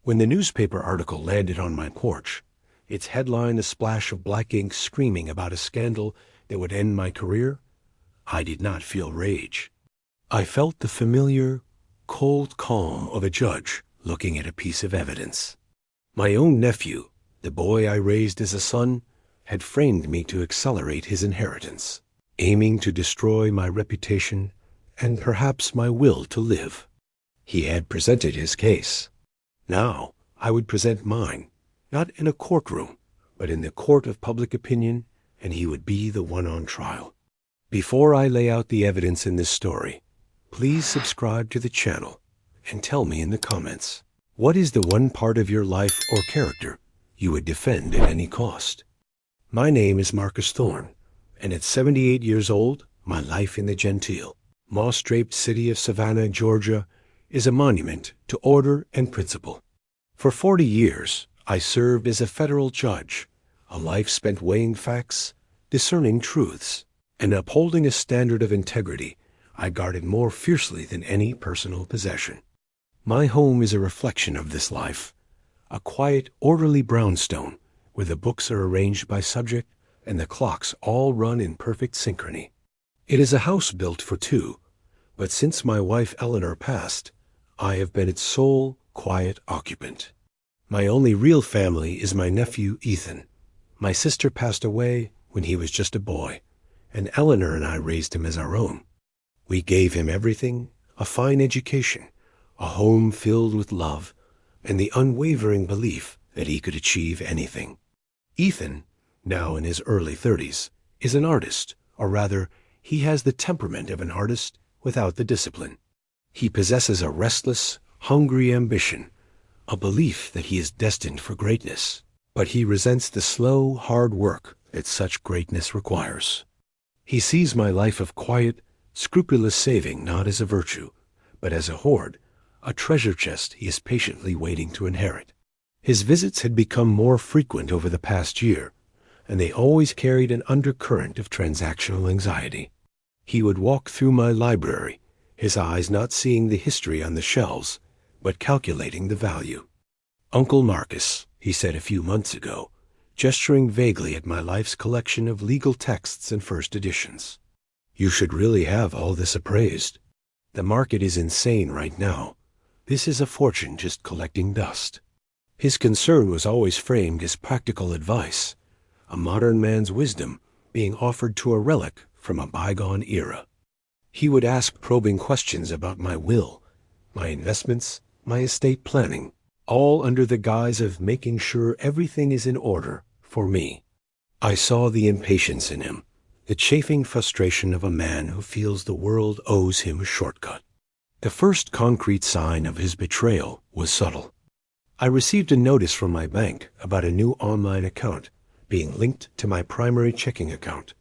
When the newspaper article landed on my porch, its headline a splash of black ink screaming about a scandal that would end my career, I did not feel rage. I felt the familiar, cold calm of a judge looking at a piece of evidence. My own nephew, the boy I raised as a son, had framed me to accelerate his inheritance, aiming to destroy my reputation and perhaps my will to live. He had presented his case. Now I would present mine, not in a courtroom, but in the court of public opinion, and he would be the one on trial. Before I lay out the evidence in this story, please subscribe to the channel and tell me in the comments, what is the one part of your life or character you would defend at any cost? My name is Marcus Thorne, and at 78 years old, my life in the genteel, moss-draped city of Savannah, Georgia, is a monument to order and principle. For 40 years, I served as a federal judge, a life spent weighing facts, discerning truths, and upholding a standard of integrity I guarded more fiercely than any personal possession. My home is a reflection of this life, a quiet, orderly brownstone where the books are arranged by subject and the clocks all run in perfect synchrony. It is a house built for two, but since my wife Eleanor passed, I have been its sole, quiet occupant. My only real family is my nephew Ethan. My sister passed away when he was just a boy, and Eleanor and I raised him as our own. We gave him everything, a fine education, a home filled with love, and the unwavering belief that he could achieve anything. Ethan, now in his early 30s, is an artist, or rather, he has the temperament of an artist without the discipline. He possesses a restless, hungry ambition, a belief that he is destined for greatness, but he resents the slow, hard work that such greatness requires. He sees my life of quiet, scrupulous saving not as a virtue, but as a hoard, a treasure chest he is patiently waiting to inherit. His visits had become more frequent over the past year, and they always carried an undercurrent of transactional anxiety. He would walk through my library, his eyes not seeing the history on the shelves, but calculating the value. "Uncle Marcus," he said a few months ago, gesturing vaguely at my life's collection of legal texts and first editions, "you should really have all this appraised. The market is insane right now. This is a fortune just collecting dust." His concern was always framed as practical advice, a modern man's wisdom being offered to a relic from a bygone era. He would ask probing questions about my will, my investments, my estate planning, all under the guise of making sure everything is in order for me. I saw the impatience in him, the chafing frustration of a man who feels the world owes him a shortcut. The first concrete sign of his betrayal was subtle. I received a notice from my bank about a new online account being linked to my primary checking account,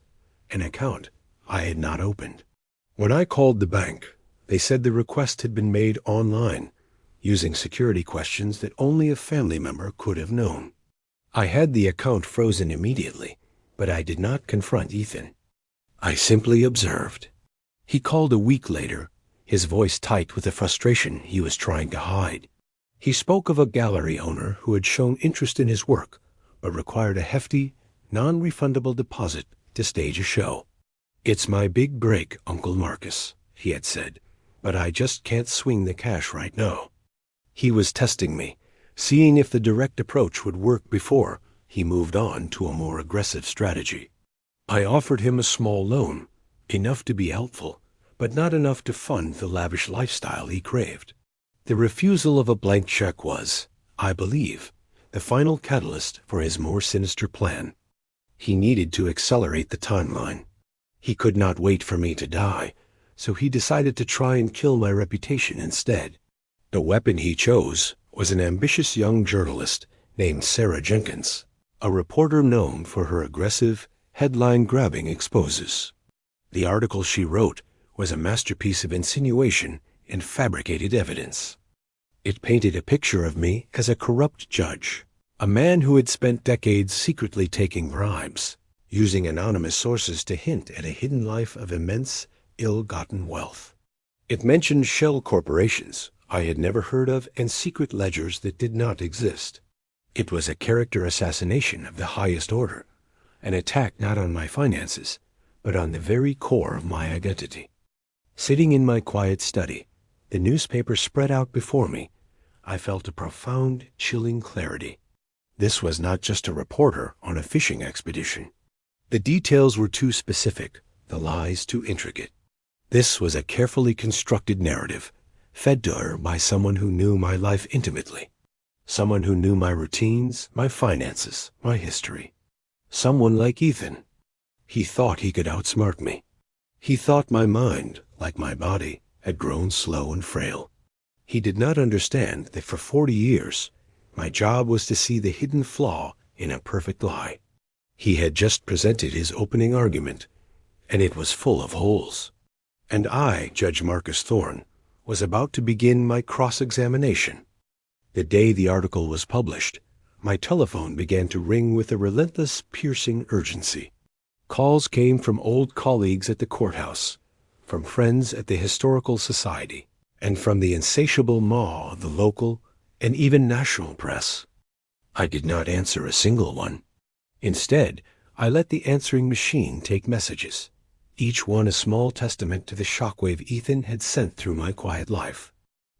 an account I had not opened. When I called the bank, they said the request had been made online, using security questions that only a family member could have known. I had the account frozen immediately, but I did not confront Ethan. I simply observed. He called a week later, his voice tight with the frustration he was trying to hide. He spoke of a gallery owner who had shown interest in his work, but required a hefty, non-refundable deposit to stage a show. "It's my big break, Uncle Marcus," he had said, "but I just can't swing the cash right now." He was testing me, seeing if the direct approach would work before he moved on to a more aggressive strategy. I offered him a small loan, enough to be helpful, but not enough to fund the lavish lifestyle he craved. The refusal of a blank check was, I believe, the final catalyst for his more sinister plan. He needed to accelerate the timeline. He could not wait for me to die, so he decided to try and kill my reputation instead. The weapon he chose was an ambitious young journalist named Sarah Jenkins, a reporter known for her aggressive, headline-grabbing exposes. The article she wrote was a masterpiece of insinuation and fabricated evidence. It painted a picture of me as a corrupt judge, a man who had spent decades secretly taking bribes, using anonymous sources to hint at a hidden life of immense, ill-gotten wealth. It mentioned shell corporations, I had never heard of, and secret ledgers that did not exist. It was a character assassination of the highest order, an attack not on my finances, but on the very core of my identity. Sitting in my quiet study, the newspaper spread out before me, I felt a profound, chilling clarity. This was not just a reporter on a fishing expedition. The details were too specific, the lies too intricate. This was a carefully constructed narrative, fed to her by someone who knew my life intimately. Someone who knew my routines, my finances, my history. Someone like Ethan. He thought he could outsmart me. He thought my mind, like my body, had grown slow and frail. He did not understand that for 40 years, my job was to see the hidden flaw in a perfect lie. He had just presented his opening argument, and it was full of holes. And I, Judge Marcus Thorne, was about to begin my cross-examination. The day the article was published, my telephone began to ring with a relentless, piercing urgency. Calls came from old colleagues at the courthouse, from friends at the Historical Society, and from the insatiable maw of the local and even national press. I did not answer a single one. Instead, I let the answering machine take messages, each one a small testament to the shockwave Ethan had sent through my quiet life.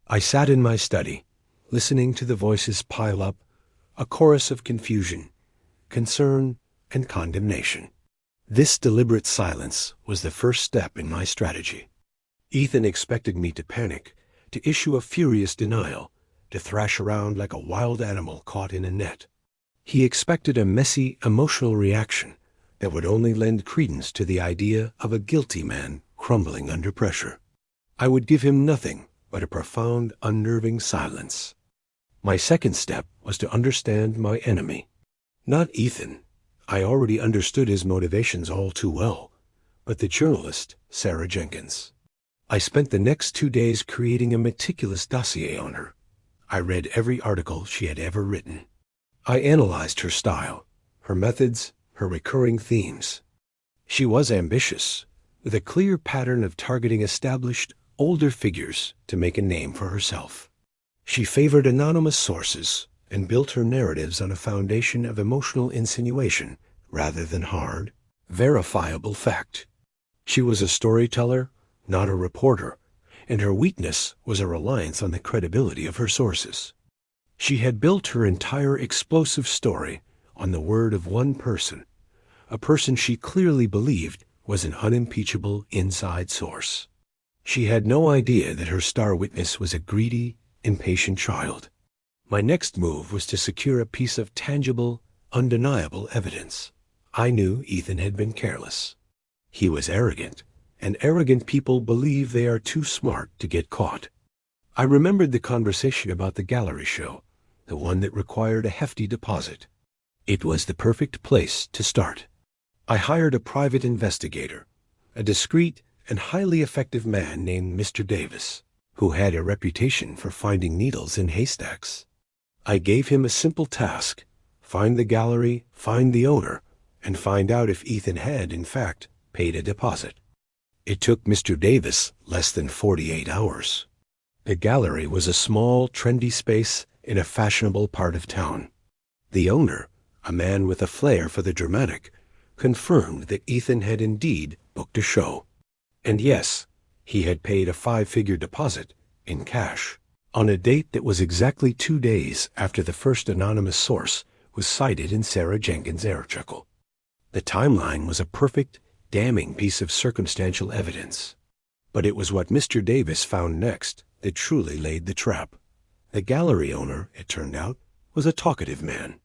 I sat in my study, listening to the voices pile up, a chorus of confusion, concern, and condemnation. This deliberate silence was the first step in my strategy. Ethan expected me to panic, to issue a furious denial, to thrash around like a wild animal caught in a net. He expected a messy, emotional reaction that would only lend credence to the idea of a guilty man crumbling under pressure. I would give him nothing but a profound, unnerving silence. My second step was to understand my enemy. Not Ethan. I already understood his motivations all too well, but the journalist, Sarah Jenkins. I spent the next 2 days creating a meticulous dossier on her. I read every article she had ever written. I analyzed her style, her methods, her recurring themes. She was ambitious, with a clear pattern of targeting established, older figures to make a name for herself. She favored anonymous sources and built her narratives on a foundation of emotional insinuation rather than hard, verifiable fact. She was a storyteller, not a reporter, and her weakness was a reliance on the credibility of her sources. She had built her entire explosive story on the word of one person, a person she clearly believed was an unimpeachable inside source. She had no idea that her star witness was a greedy, impatient child. My next move was to secure a piece of tangible, undeniable evidence. I knew Ethan had been careless. He was arrogant, and arrogant people believe they are too smart to get caught. I remembered the conversation about the gallery show, the one that required a hefty deposit. It was the perfect place to start. I hired a private investigator, a discreet and highly effective man named Mr. Davis, who had a reputation for finding needles in haystacks. I gave him a simple task: find the gallery, find the owner, and find out if Ethan had, in fact, paid a deposit. It took Mr. Davis less than 48 hours. The gallery was a small, trendy space in a fashionable part of town. The owner, a man with a flair for the dramatic, confirmed that Ethan had indeed booked a show. And yes, he had paid a 5-figure deposit in cash on a date that was exactly 2 days after the first anonymous source was cited in Sarah Jenkins' article. The timeline was a perfect, damning piece of circumstantial evidence. But it was what Mr. Davis found next that truly laid the trap. The gallery owner, it turned out, was a talkative man.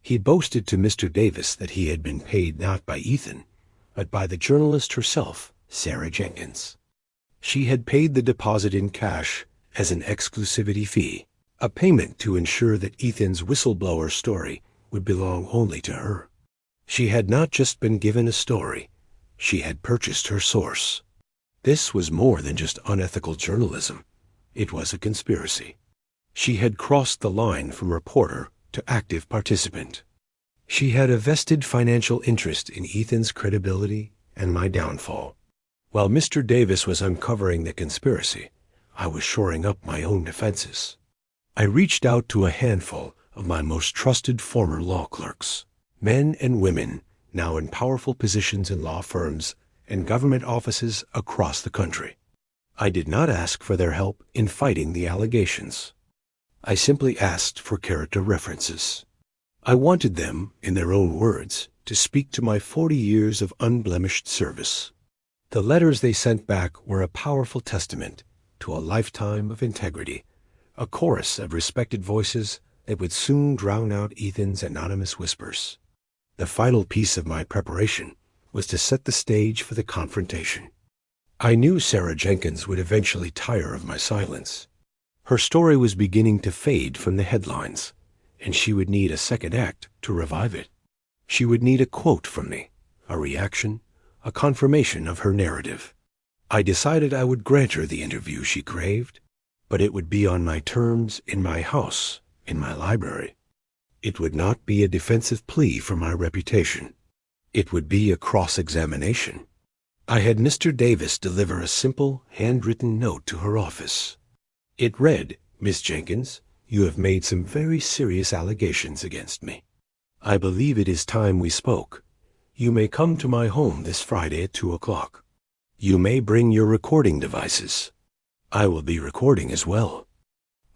He boasted to Mr. Davis that he had been paid not by Ethan, but by the journalist herself, Sarah Jenkins. She had paid the deposit in cash as an exclusivity fee, a payment to ensure that Ethan's whistleblower story would belong only to her. She had not just been given a story, she had purchased her source. This was more than just unethical journalism. It was a conspiracy. She had crossed the line from reporter to active participant. She had a vested financial interest in Ethan's credibility and my downfall. While Mr. Davis was uncovering the conspiracy, I was shoring up my own defenses. I reached out to a handful of my most trusted former law clerks, men and women now in powerful positions in law firms and government offices across the country. I did not ask for their help in fighting the allegations. I simply asked for character references. I wanted them, in their own words, to speak to my 40 years of unblemished service. The letters they sent back were a powerful testament to a lifetime of integrity, a chorus of respected voices that would soon drown out Ethan's anonymous whispers. The final piece of my preparation was to set the stage for the confrontation. I knew Sarah Jenkins would eventually tire of my silence. Her story was beginning to fade from the headlines, and she would need a second act to revive it. She would need a quote from me, a reaction, a confirmation of her narrative. I decided I would grant her the interview she craved, but it would be on my terms, in my house, in my library. It would not be a defensive plea for my reputation. It would be a cross-examination. I had Mr. Davis deliver a simple, handwritten note to her office. It read, "Miss Jenkins, you have made some very serious allegations against me. I believe it is time we spoke. You may come to my home this Friday at 2 o'clock. You may bring your recording devices. I will be recording as well."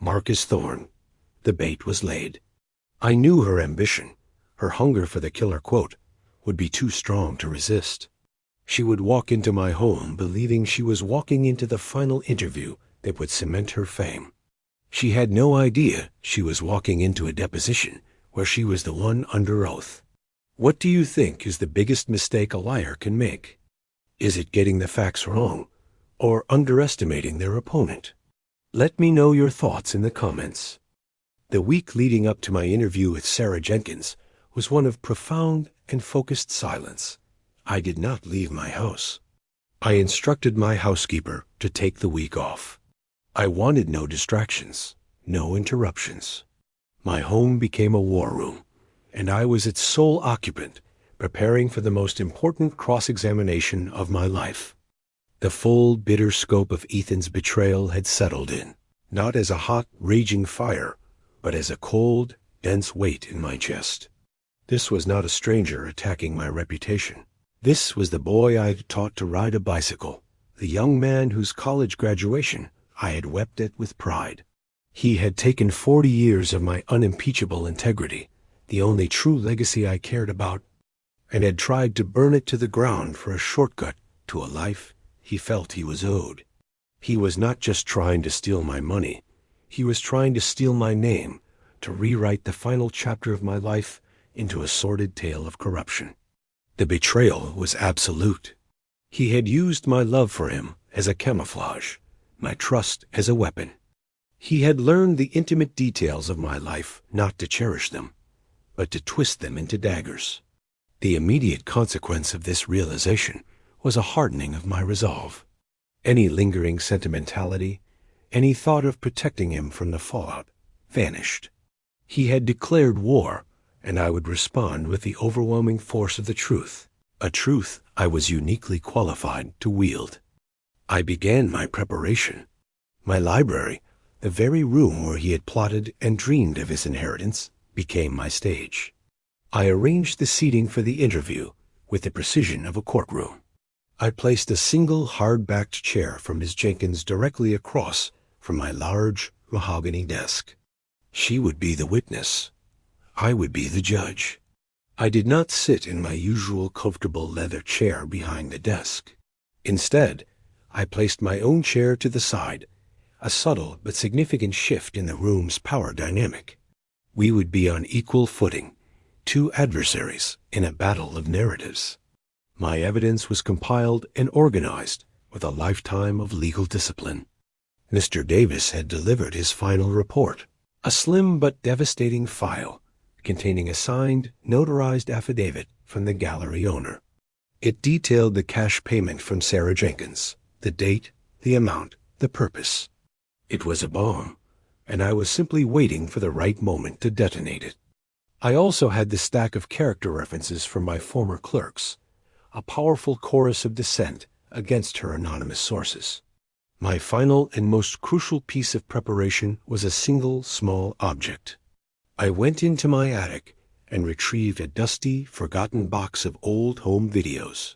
Marcus Thorne. The bait was laid. I knew her ambition, her hunger for the killer quote, would be too strong to resist. She would walk into my home believing she was walking into the final interview that would cement her fame. She had no idea she was walking into a deposition where she was the one under oath. What do you think is the biggest mistake a liar can make? Is it getting the facts wrong, or underestimating their opponent? Let me know your thoughts in the comments. The week leading up to my interview with Sarah Jenkins was one of profound and focused silence. I did not leave my house. I instructed my housekeeper to take the week off. I wanted no distractions, no interruptions. My home became a war room, and I was its sole occupant, preparing for the most important cross-examination of my life. The full, bitter scope of Ethan's betrayal had settled in, not as a hot, raging fire, but as a cold, dense weight in my chest. This was not a stranger attacking my reputation. This was the boy I had taught to ride a bicycle, the young man whose college graduation I had wept at with pride. He had taken 40 years of my unimpeachable integrity, the only true legacy I cared about, and had tried to burn it to the ground for a shortcut to a life he felt he was owed. He was not just trying to steal my money. He was trying to steal my name, to rewrite the final chapter of my life into a sordid tale of corruption. The betrayal was absolute. He had used my love for him as a camouflage, my trust as a weapon. He had learned the intimate details of my life not to cherish them, but to twist them into daggers. The immediate consequence of this realization was a hardening of my resolve. Any lingering sentimentality, any thought of protecting him from the fallout, vanished. He had declared war, and I would respond with the overwhelming force of the truth, a truth I was uniquely qualified to wield. I began my preparation. My library, the very room where he had plotted and dreamed of his inheritance, became my stage. I arranged the seating for the interview with the precision of a courtroom. I placed a single hard-backed chair for Miss Jenkins directly across from my large mahogany desk. She would be the witness. I would be the judge. I did not sit in my usual comfortable leather chair behind the desk. Instead, I placed my own chair to the side, a subtle but significant shift in the room's power dynamic. We would be on equal footing, two adversaries in a battle of narratives. My evidence was compiled and organized with a lifetime of legal discipline. Mr. Davis had delivered his final report, a slim but devastating file containing a signed, notarized affidavit from the gallery owner. It detailed the cash payment from Sarah Jenkins, the date, the amount, the purpose. It was a bomb, and I was simply waiting for the right moment to detonate it. I also had the stack of character references from my former clerks, a powerful chorus of dissent against her anonymous sources. My final and most crucial piece of preparation was a single small object. I went into my attic and retrieved a dusty, forgotten box of old home videos.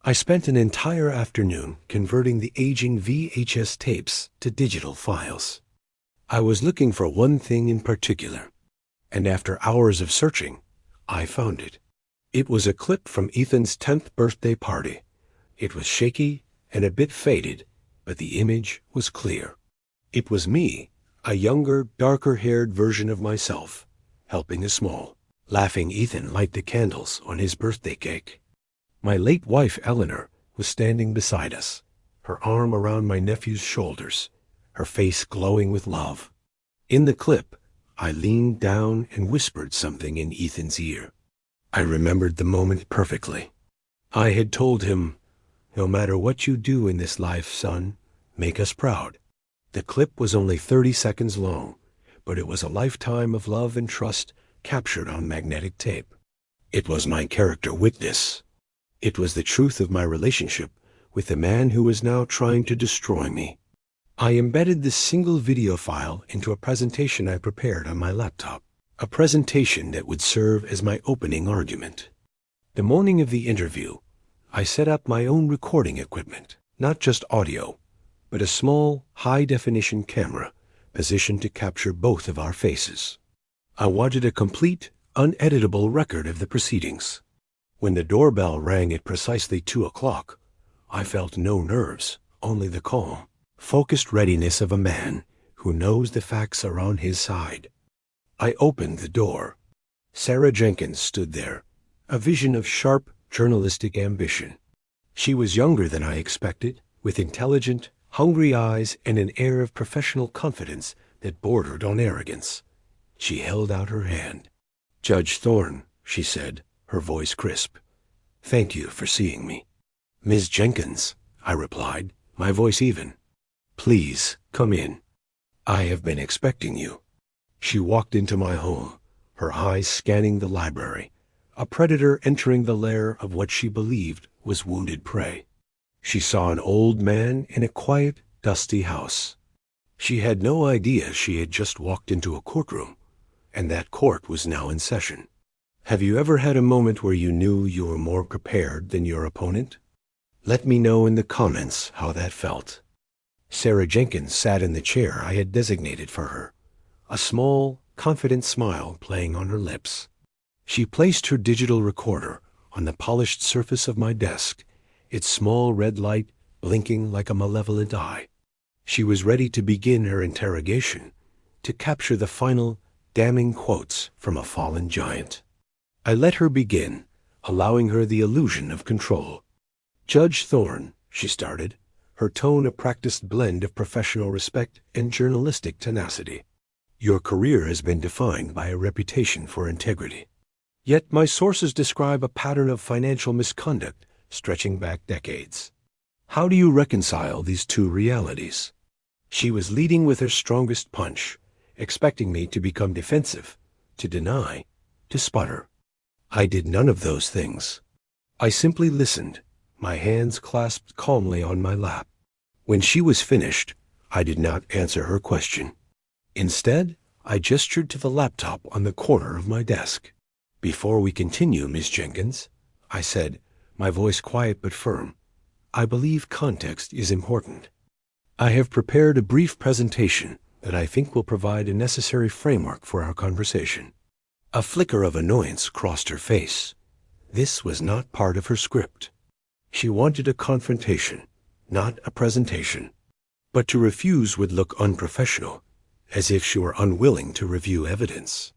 I spent an entire afternoon converting the aging VHS tapes to digital files. I was looking for one thing in particular, and after hours of searching, I found it. It was a clip from Ethan's 10th birthday party. It was shaky and a bit faded, but the image was clear. It was me, a younger, darker-haired version of myself, helping a small, laughing Ethan light the candles on his birthday cake. My late wife, Eleanor, was standing beside us, her arm around my nephew's shoulders, her face glowing with love. In the clip, I leaned down and whispered something in Ethan's ear. I remembered the moment perfectly. I had told him, "No matter what you do in this life, son, make us proud." The clip was only 30 seconds long, but it was a lifetime of love and trust captured on magnetic tape. It was my character witness. It was the truth of my relationship with the man who was now trying to destroy me. I embedded this single video file into a presentation I prepared on my laptop, a presentation that would serve as my opening argument. The morning of the interview, I set up my own recording equipment, not just audio, but a small, high-definition camera positioned to capture both of our faces. I wanted a complete, uneditable record of the proceedings. When the doorbell rang at precisely 2 o'clock, I felt no nerves, only the calm, focused readiness of a man who knows the facts are on his side. I opened the door. Sarah Jenkins stood there, a vision of sharp, journalistic ambition. She was younger than I expected, with intelligent, hungry eyes and an air of professional confidence that bordered on arrogance. She held out her hand. "Judge Thorne," she said, her voice crisp. "Thank you for seeing me." "Ms. Jenkins," I replied, my voice even. "Please, come in. I have been expecting you." She walked into my home, her eyes scanning the library, a predator entering the lair of what she believed was wounded prey. She saw an old man in a quiet, dusty house. She had no idea she had just walked into a courtroom, and that court was now in session. Have you ever had a moment where you knew you were more prepared than your opponent? Let me know in the comments how that felt. Sarah Jenkins sat in the chair I had designated for her, a small, confident smile playing on her lips. She placed her digital recorder on the polished surface of my desk, its small red light blinking like a malevolent eye. She was ready to begin her interrogation, to capture the final, damning quotes from a fallen giant. I let her begin, allowing her the illusion of control. "Judge Thorne," she started, her tone a practiced blend of professional respect and journalistic tenacity. "Your career has been defined by a reputation for integrity. Yet my sources describe a pattern of financial misconduct stretching back decades. How do you reconcile these two realities?" She was leading with her strongest punch, expecting me to become defensive, to deny, to sputter. I did none of those things. I simply listened, my hands clasped calmly on my lap. When she was finished, I did not answer her question. Instead, I gestured to the laptop on the corner of my desk. "Before we continue, Miss Jenkins," I said, my voice quiet but firm, "I believe context is important. I have prepared a brief presentation that I think will provide a necessary framework for our conversation." A flicker of annoyance crossed her face. This was not part of her script. She wanted a confrontation, not a presentation. But to refuse would look unprofessional, as if she were unwilling to review evidence.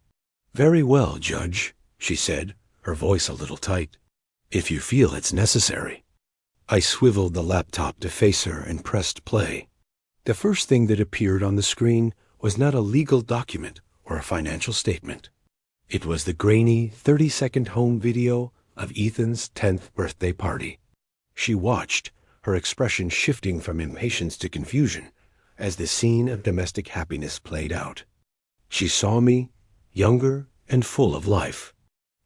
"Very well, Judge," she said, her voice a little tight. "If you feel it's necessary." I swiveled the laptop to face her and pressed play. The first thing that appeared on the screen was not a legal document or a financial statement. It was the grainy, 30-second home video of Ethan's 10th birthday party. She watched, her expression shifting from impatience to confusion as the scene of domestic happiness played out. She saw me, younger and full of life.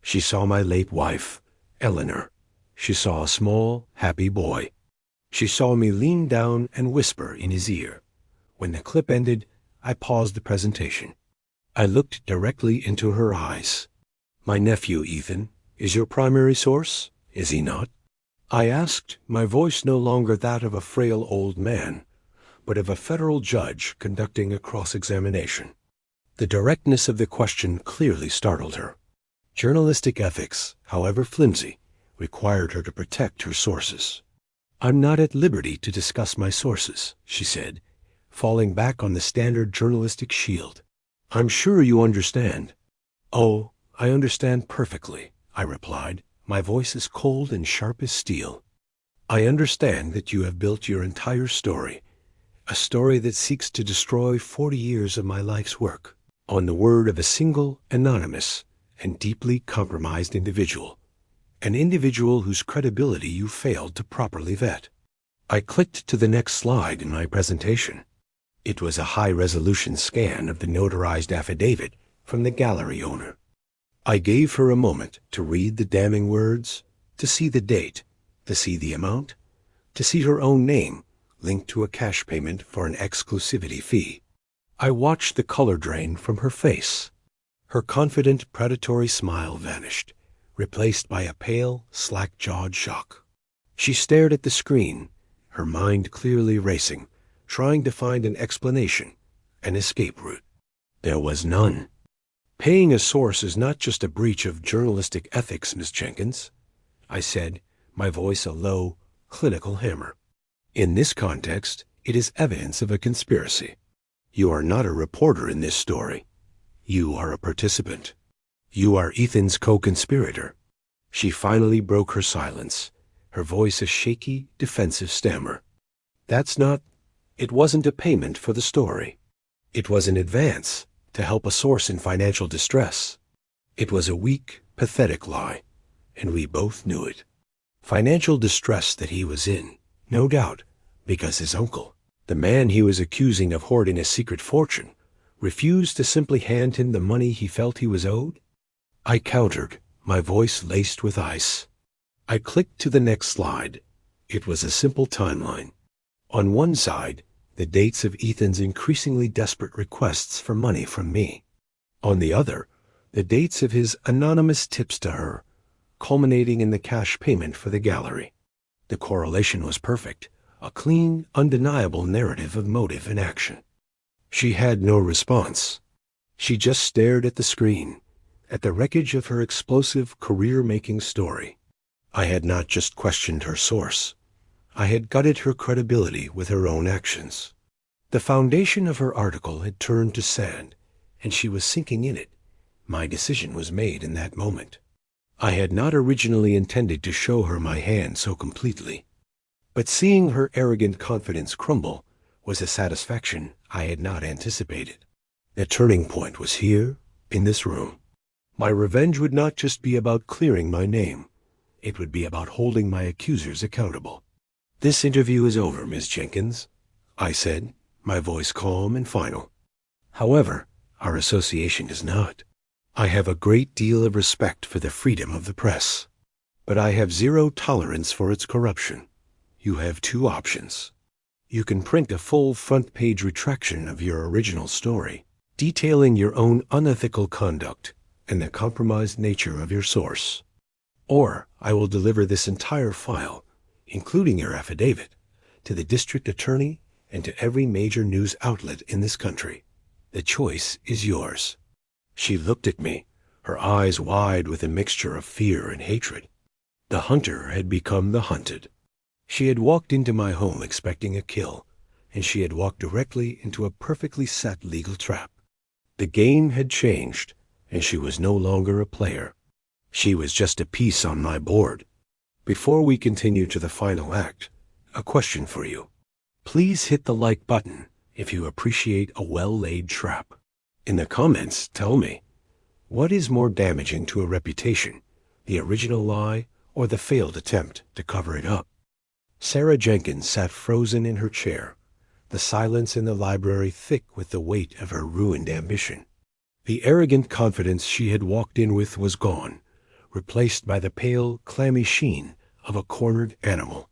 She saw my late wife, Eleanor. She saw a small, happy boy. She saw me lean down and whisper in his ear. When the clip ended, I paused the presentation. I looked directly into her eyes. "My nephew, Ethan, is your primary source, is he not?" I asked, my voice no longer that of a frail old man, but of a federal judge conducting a cross-examination. The directness of the question clearly startled her. Journalistic ethics, however flimsy, required her to protect her sources. "I'm not at liberty to discuss my sources," she said, falling back on the standard journalistic shield. "I'm sure you understand." "Oh, I understand perfectly," I replied, my voice as cold and sharp as steel. "I understand that you have built your entire story, a story that seeks to destroy 40 years of my life's work, on the word of a single, anonymous, and deeply compromised individual, an individual whose credibility you failed to properly vet." I clicked to the next slide in my presentation. It was a high-resolution scan of the notarized affidavit from the gallery owner. I gave her a moment to read the damning words, to see the date, to see the amount, to see her own name linked to a cash payment for an exclusivity fee. I watched the color drain from her face. Her confident, predatory smile vanished, replaced by a pale, slack-jawed shock. She stared at the screen, her mind clearly racing, trying to find an explanation, an escape route. There was none. "Paying a source is not just a breach of journalistic ethics, Miss Jenkins," I said, my voice a low, clinical hammer. "In this context, it is evidence of a conspiracy. You are not a reporter in this story. You are a participant. You are Ethan's co-conspirator." She finally broke her silence, her voice a shaky, defensive stammer. It wasn't a payment for the story. It was an advance to help a source in financial distress. It was a weak, pathetic lie, and we both knew it. Financial distress that he was in, no doubt, because his uncle, the man he was accusing of hoarding a secret fortune, refused to simply hand him the money he felt he was owed. I countered, my voice laced with ice. I clicked to the next slide. It was a simple timeline. On one side, the dates of Ethan's increasingly desperate requests for money from me. On the other, the dates of his anonymous tips to her, culminating in the cash payment for the gallery. The correlation was perfect, a clean, undeniable narrative of motive and action. She had no response. She just stared at the screen, at the wreckage of her explosive, career-making story. I had not just questioned her source. I had gutted her credibility with her own actions. The foundation of her article had turned to sand, and she was sinking in it. My decision was made in that moment. I had not originally intended to show her my hand so completely, but seeing her arrogant confidence crumble was a satisfaction I had not anticipated. The turning point was here, in this room. My revenge would not just be about clearing my name. It would be about holding my accusers accountable. "This interview is over, Miss Jenkins," I said, my voice calm and final. "However, our association is not. I have a great deal of respect for the freedom of the press, but I have zero tolerance for its corruption. You have two options. You can print a full front-page retraction of your original story, detailing your own unethical conduct and the compromised nature of your source. Or I will deliver this entire file, including your affidavit, to the district attorney and to every major news outlet in this country. The choice is yours." She looked at me, her eyes wide with a mixture of fear and hatred. The hunter had become the hunted. She had walked into my home expecting a kill, and she had walked directly into a perfectly set legal trap. The game had changed, and she was no longer a player. She was just a piece on my board. Before we continue to the final act, a question for you. Please hit the like button if you appreciate a well-laid trap. In the comments, tell me, what is more damaging to a reputation, the original lie or the failed attempt to cover it up? Sarah Jenkins sat frozen in her chair, the silence in the library thick with the weight of her ruined ambition. The arrogant confidence she had walked in with was gone, replaced by the pale, clammy sheen of a cornered animal.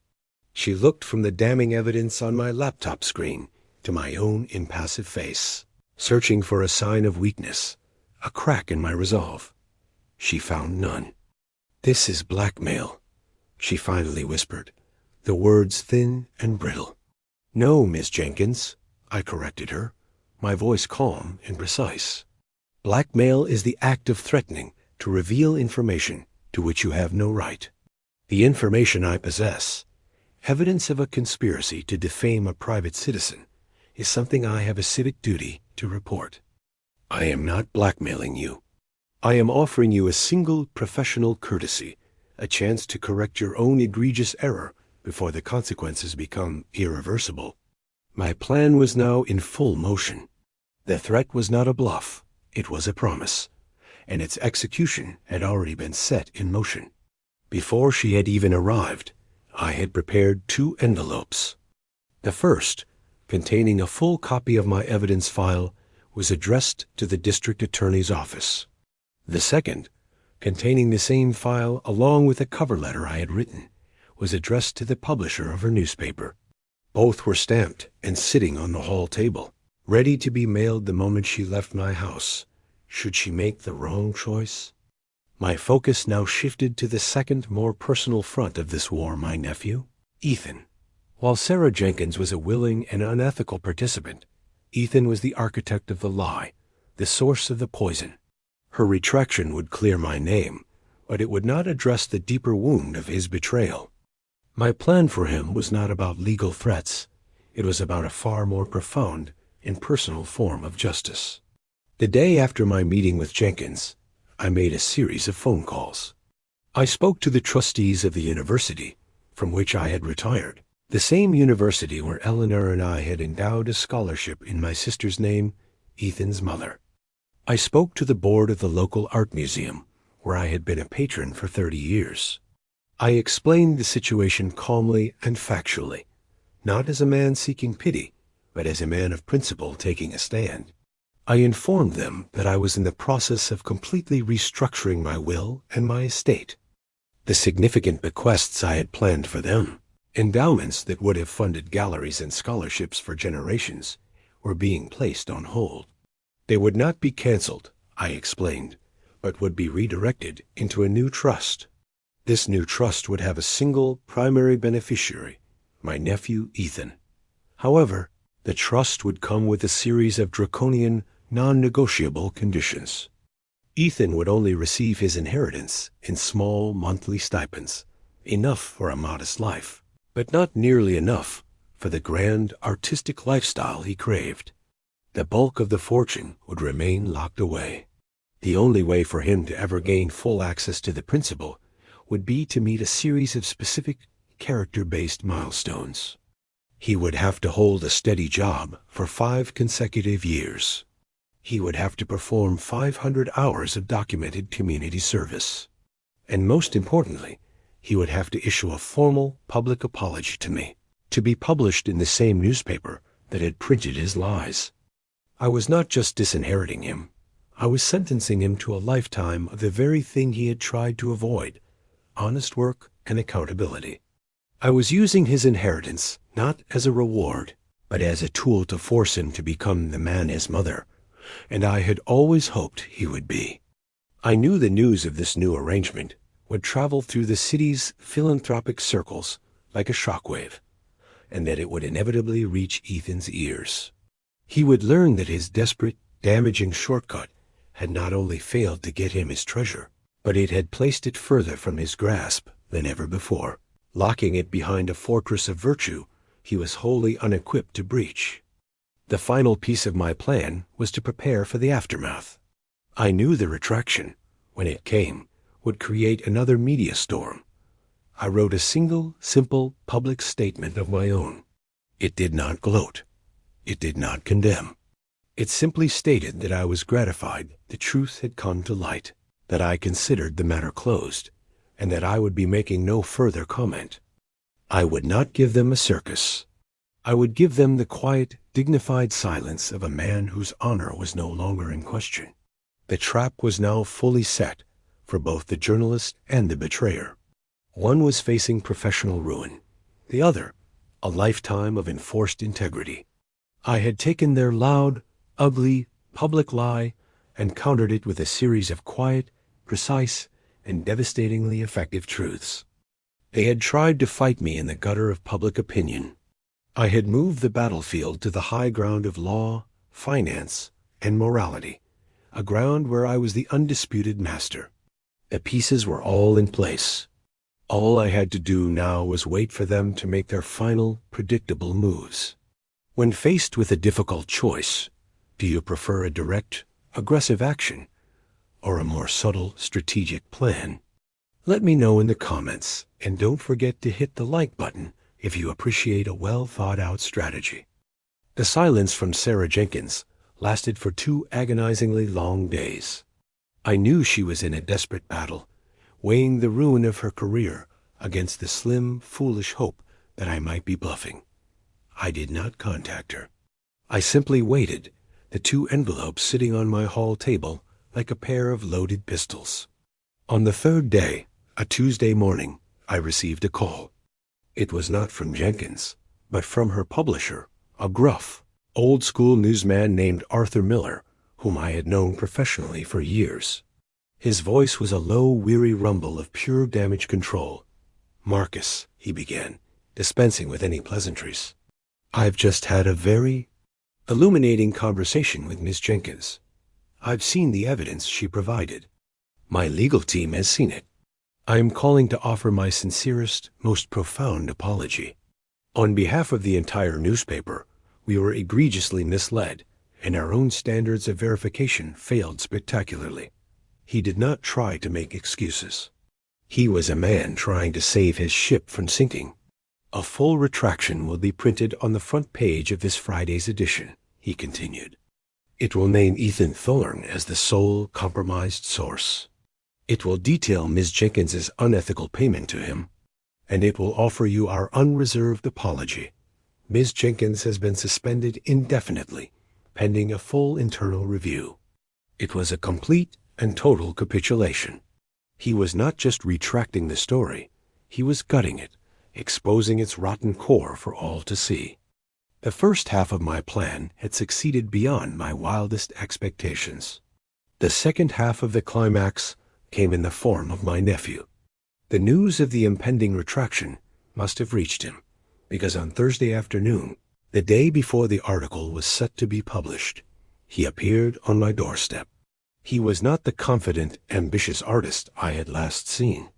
She looked from the damning evidence on my laptop screen to my own impassive face, searching for a sign of weakness, a crack in my resolve. She found none. "This is blackmail," she finally whispered, the words thin and brittle. "No, Miss Jenkins," I corrected her, my voice calm and precise. "Blackmail is the act of threatening to reveal information to which you have no right. The information I possess, evidence of a conspiracy to defame a private citizen, is something I have a civic duty to report. I am not blackmailing you. I am offering you a single professional courtesy, a chance to correct your own egregious error before the consequences become irreversible." My plan was now in full motion. The threat was not a bluff, it was a promise, and its execution had already been set in motion. Before she had even arrived, I had prepared 2 envelopes. The first, containing a full copy of my evidence file, was addressed to the district attorney's office. The second, containing the same file along with a cover letter I had written, was addressed to the publisher of her newspaper. Both were stamped and sitting on the hall table, ready to be mailed the moment she left my house, should she make the wrong choice. My focus now shifted to the second, more personal front of this war, my nephew, Ethan. While Sarah Jenkins was a willing and unethical participant, Ethan was the architect of the lie, the source of the poison. Her retraction would clear my name, but it would not address the deeper wound of his betrayal. My plan for him was not about legal threats. It was about a far more profound and personal form of justice. The day after my meeting with Jenkins, I made a series of phone calls. I spoke to the trustees of the university from which I had retired, the same university where Eleanor and I had endowed a scholarship in my sister's name, Ethan's mother. I spoke to the board of the local art museum, where I had been a patron for 30 years. I explained the situation calmly and factually, not as a man seeking pity, but as a man of principle taking a stand. I informed them that I was in the process of completely restructuring my will and my estate. The significant bequests I had planned for them, endowments that would have funded galleries and scholarships for generations, were being placed on hold. They would not be canceled, I explained, but would be redirected into a new trust. This new trust would have a single primary beneficiary, my nephew Ethan. However, the trust would come with a series of draconian, non-negotiable conditions. Ethan would only receive his inheritance in small monthly stipends, enough for a modest life, but not nearly enough for the grand artistic lifestyle he craved. The bulk of the fortune would remain locked away. The only way for him to ever gain full access to the principal would be to meet a series of specific character-based milestones. He would have to hold a steady job for 5 consecutive years. He would have to perform 500 hours of documented community service. And most importantly, he would have to issue a formal public apology to me, to be published in the same newspaper that had printed his lies. I was not just disinheriting him. I was sentencing him to a lifetime of the very thing he had tried to avoid, honest work and accountability. I was using his inheritance not as a reward, but as a tool to force him to become the man his mother, and I had always hoped he would be. I knew the news of this new arrangement would travel through the city's philanthropic circles like a shockwave, and that it would inevitably reach Ethan's ears. He would learn that his desperate, damaging shortcut had not only failed to get him his treasure, but it had placed it further from his grasp than ever before, locking it behind a fortress of virtue he was wholly unequipped to breach. The final piece of my plan was to prepare for the aftermath. I knew the retraction, when it came, would create another media storm. I wrote a single, simple, public statement of my own. It did not gloat. It did not condemn. It simply stated that I was gratified the truth had come to light, that I considered the matter closed, and that I would be making no further comment. I would not give them a circus. I would give them the quiet, dignified silence of a man whose honor was no longer in question. The trap was now fully set for both the journalist and the betrayer. One was facing professional ruin. The other, a lifetime of enforced integrity. I had taken their loud, ugly, public lie and countered it with a series of quiet, precise, and devastatingly effective truths. They had tried to fight me in the gutter of public opinion. I had moved the battlefield to the high ground of law, finance, and morality, a ground where I was the undisputed master. The pieces were all in place. All I had to do now was wait for them to make their final, predictable moves. When faced with a difficult choice, do you prefer a direct, aggressive action, or a more subtle, strategic plan? Let me know in the comments, and don't forget to hit the like button if you appreciate a well-thought-out strategy. The silence from Sarah Jenkins lasted for 2 agonizingly long days. I knew she was in a desperate battle, weighing the ruin of her career against the slim, foolish hope that I might be bluffing. I did not contact her. I simply waited, the 2 envelopes sitting on my hall table like a pair of loaded pistols. On the 3rd day, a Tuesday morning, I received a call. It was not from Jenkins, but from her publisher, a gruff, old-school newsman named Arthur Miller, whom I had known professionally for years. His voice was a low, weary rumble of pure damage control. "Marcus," he began, dispensing with any pleasantries, "I've just had a very illuminating conversation with Miss Jenkins. I've seen the evidence she provided. My legal team has seen it. I am calling to offer my sincerest, most profound apology. On behalf of the entire newspaper, we were egregiously misled, and our own standards of verification failed spectacularly." He did not try to make excuses. He was a man trying to save his ship from sinking. "A full retraction will be printed on the front page of this Friday's edition," he continued. "It will name Ethan Thorne as the sole compromised source. It will detail Ms. Jenkins's unethical payment to him, and it will offer you our unreserved apology. Ms. Jenkins has been suspended indefinitely, pending a full internal review." It was a complete and total capitulation. He was not just retracting the story, he was gutting it, exposing its rotten core for all to see. The first half of my plan had succeeded beyond my wildest expectations. The second half of the climax came in the form of my nephew. The news of the impending retraction must have reached him, because on Thursday afternoon, the day before the article was set to be published, he appeared on my doorstep. He was not the confident, ambitious artist I had last seen.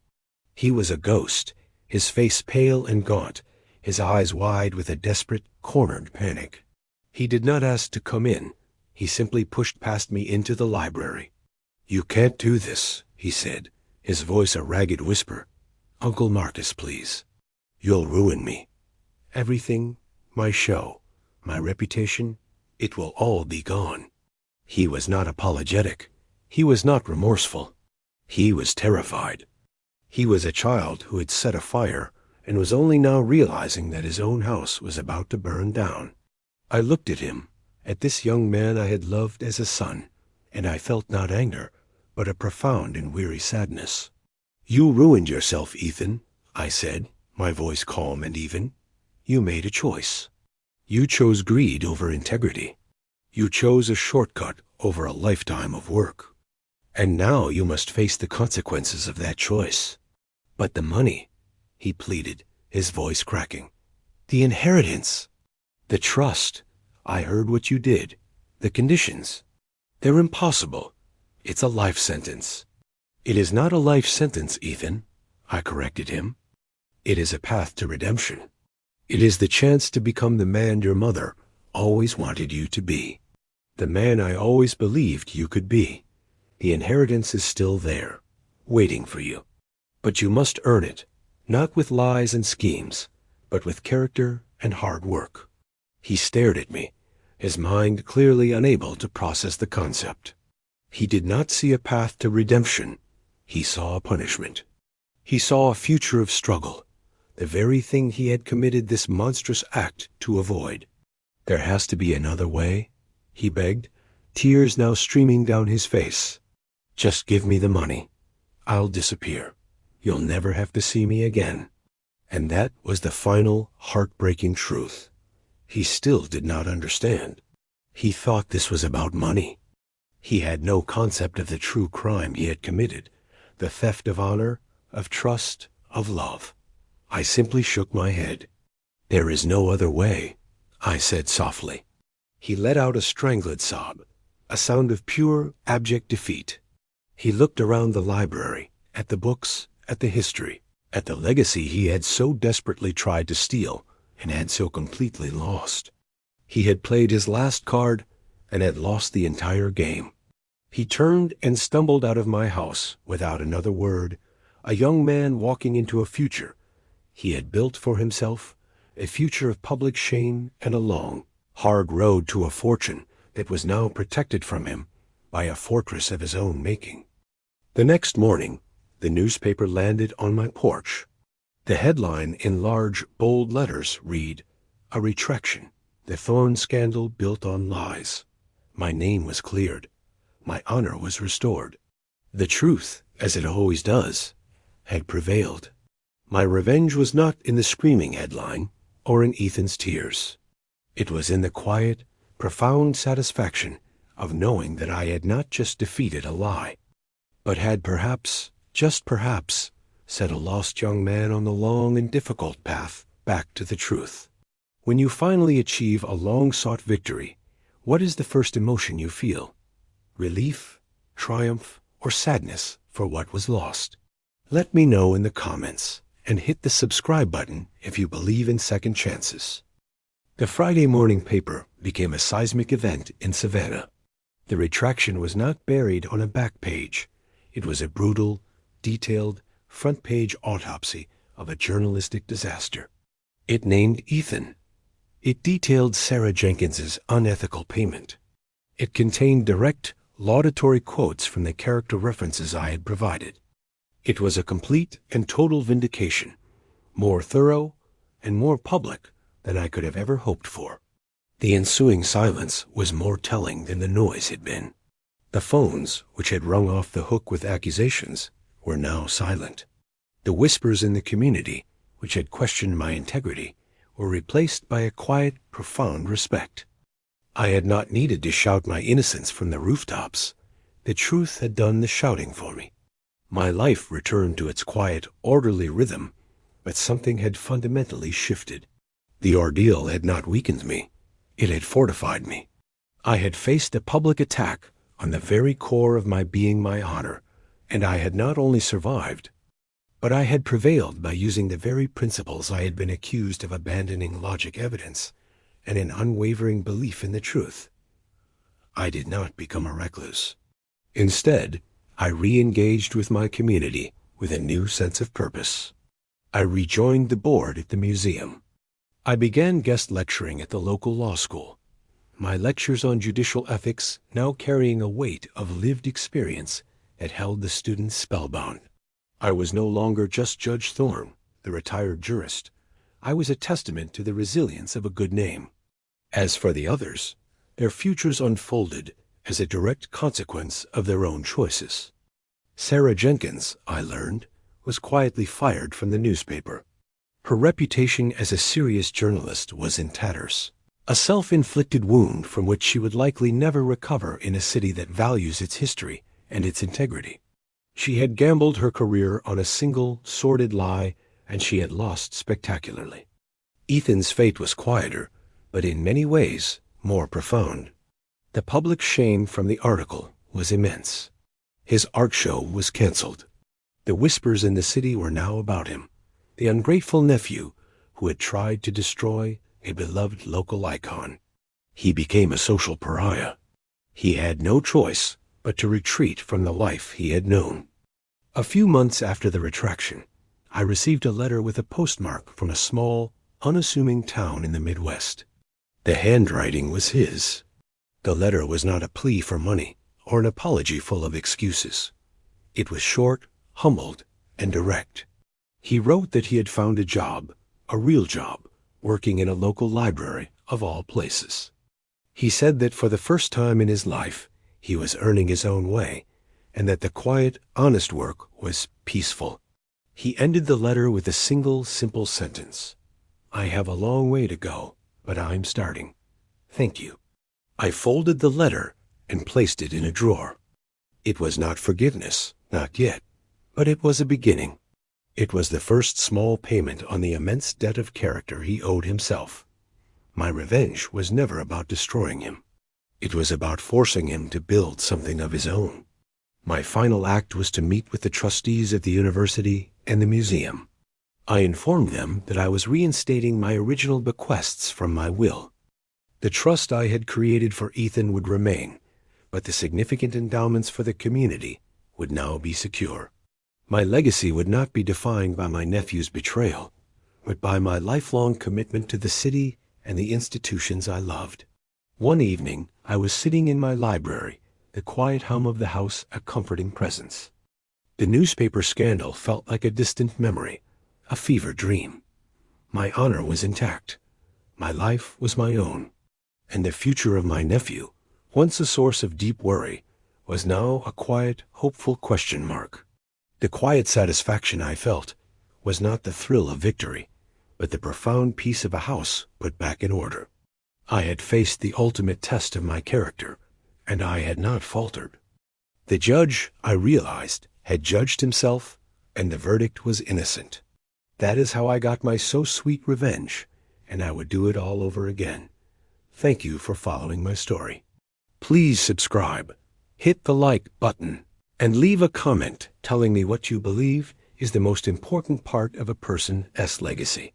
He was a ghost, his face pale and gaunt, his eyes wide with a desperate, cornered panic. He did not ask to come in. He simply pushed past me into the library. "You can't do this," he said, his voice a ragged whisper. "Uncle Marcus, please. You'll ruin me. Everything, my show, my reputation, it will all be gone." He was not apologetic. He was not remorseful. He was terrified. He was a child who had set a fire and was only now realizing that his own house was about to burn down. I looked at him, at this young man I had loved as a son, and I felt not anger, but a profound and weary sadness. "You ruined yourself, Ethan," I said, my voice calm and even. "You made a choice. You chose greed over integrity. You chose a shortcut over a lifetime of work. And now you must face the consequences of that choice." "But the money," he pleaded, his voice cracking. "The inheritance, the trust. I heard what you did. The conditions. They're impossible. It's a life sentence." "It is not a life sentence, Ethan," I corrected him. "It is a path to redemption. It is the chance to become the man your mother always wanted you to be. The man I always believed you could be. The inheritance is still there, waiting for you. But you must earn it, not with lies and schemes, but with character and hard work." He stared at me, his mind clearly unable to process the concept. He did not see a path to redemption. He saw a punishment. He saw a future of struggle, the very thing he had committed this monstrous act to avoid. "There has to be another way," he begged, tears now streaming down his face. "Just give me the money. I'll disappear. You'll never have to see me again." And that was the final, heartbreaking truth. He still did not understand. He thought this was about money. He had no concept of the true crime he had committed, the theft of honor, of trust, of love. I simply shook my head. "There is no other way," I said softly. He let out a strangled sob, a sound of pure, abject defeat. He looked around the library, at the books, at the history, at the legacy he had so desperately tried to steal and had so completely lost. He had played his last card and had lost the entire game. He turned and stumbled out of my house without another word, a young man walking into a future he had built for himself, a future of public shame and a long, hard road to a fortune that was now protected from him by a fortress of his own making. The next morning, the newspaper landed on my porch. The headline in large, bold letters read, "A retraction, the Thorne scandal built on lies." My name was cleared. My honor was restored. The truth, as it always does, had prevailed. My revenge was not in the screaming headline or in Ethan's tears. It was in the quiet, profound satisfaction of knowing that I had not just defeated a lie, but had perhaps, just perhaps, set a lost young man on the long and difficult path back to the truth. When you finally achieve a long-sought victory, what is the first emotion you feel? Relief, triumph, or sadness for what was lost? Let me know in the comments, and hit the subscribe button if you believe in second chances. The Friday morning paper became a seismic event in Savannah. The retraction was not buried on a back page. It was a brutal, detailed, front-page autopsy of a journalistic disaster. It named Ethan. It detailed Sarah Jenkins's unethical payment. It contained direct, laudatory quotes from the character references I had provided. It was a complete and total vindication, more thorough and more public than I could have ever hoped for. The ensuing silence was more telling than the noise had been. The phones, which had rung off the hook with accusations, were now silent. The whispers in the community, which had questioned my integrity, were replaced by a quiet, profound respect. I had not needed to shout my innocence from the rooftops. The truth had done the shouting for me. My life returned to its quiet, orderly rhythm, but something had fundamentally shifted. The ordeal had not weakened me. It had fortified me. I had faced a public attack on the very core of my being, my honor, and I had not only survived, but I had prevailed by using the very principles I had been accused of abandoning: logic, evidence, and an unwavering belief in the truth. I did not become a recluse. Instead, I re-engaged with my community with a new sense of purpose. I rejoined the board at the museum. I began guest lecturing at the local law school, my lectures on judicial ethics now carrying a weight of lived experience that held the students spellbound. I was no longer just Judge Thorne, the retired jurist. I was a testament to the resilience of a good name. As for the others, their futures unfolded as a direct consequence of their own choices. Sarah Jenkins, I learned, was quietly fired from the newspaper. Her reputation as a serious journalist was in tatters, a self-inflicted wound from which she would likely never recover in a city that values its history and its integrity. She had gambled her career on a single, sordid lie, and she had lost spectacularly. Ethan's fate was quieter, but in many ways more profound. The public shame from the article was immense. His art show was canceled. The whispers in the city were now about him, the ungrateful nephew who had tried to destroy a beloved local icon. He became a social pariah. He had no choice but to retreat from the life he had known. A few months after the retraction, I received a letter with a postmark from a small, unassuming town in the Midwest. The handwriting was his. The letter was not a plea for money or an apology full of excuses. It was short, humbled, and direct. He wrote that he had found a job, a real job, working in a local library of all places. He said that for the first time in his life, he was earning his own way, and that the quiet, honest work was peaceful. He ended the letter with a single, simple sentence. I have a long way to go, but I'm starting. Thank you. I folded the letter and placed it in a drawer. It was not forgiveness, not yet, but it was a beginning. It was the first small payment on the immense debt of character he owed himself. My revenge was never about destroying him. It was about forcing him to build something of his own. My final act was to meet with the trustees of the university and the museum. I informed them that I was reinstating my original bequests from my will. The trust I had created for Ethan would remain, but the significant endowments for the community would now be secure. My legacy would not be defined by my nephew's betrayal, but by my lifelong commitment to the city and the institutions I loved. One evening, I was sitting in my library, the quiet hum of the house a comforting presence. The newspaper scandal felt like a distant memory, a fever dream. My honor was intact. My life was my own. And the future of my nephew, once a source of deep worry, was now a quiet, hopeful question mark. The quiet satisfaction I felt was not the thrill of victory, but the profound peace of a house put back in order. I had faced the ultimate test of my character, and I had not faltered. The judge, I realized, had judged himself, and the verdict was innocent. That is how I got my so-sweet revenge, and I would do it all over again. Thank you for following my story. Please subscribe, hit the like button, and leave a comment telling me what you believe is the most important part of a person's legacy.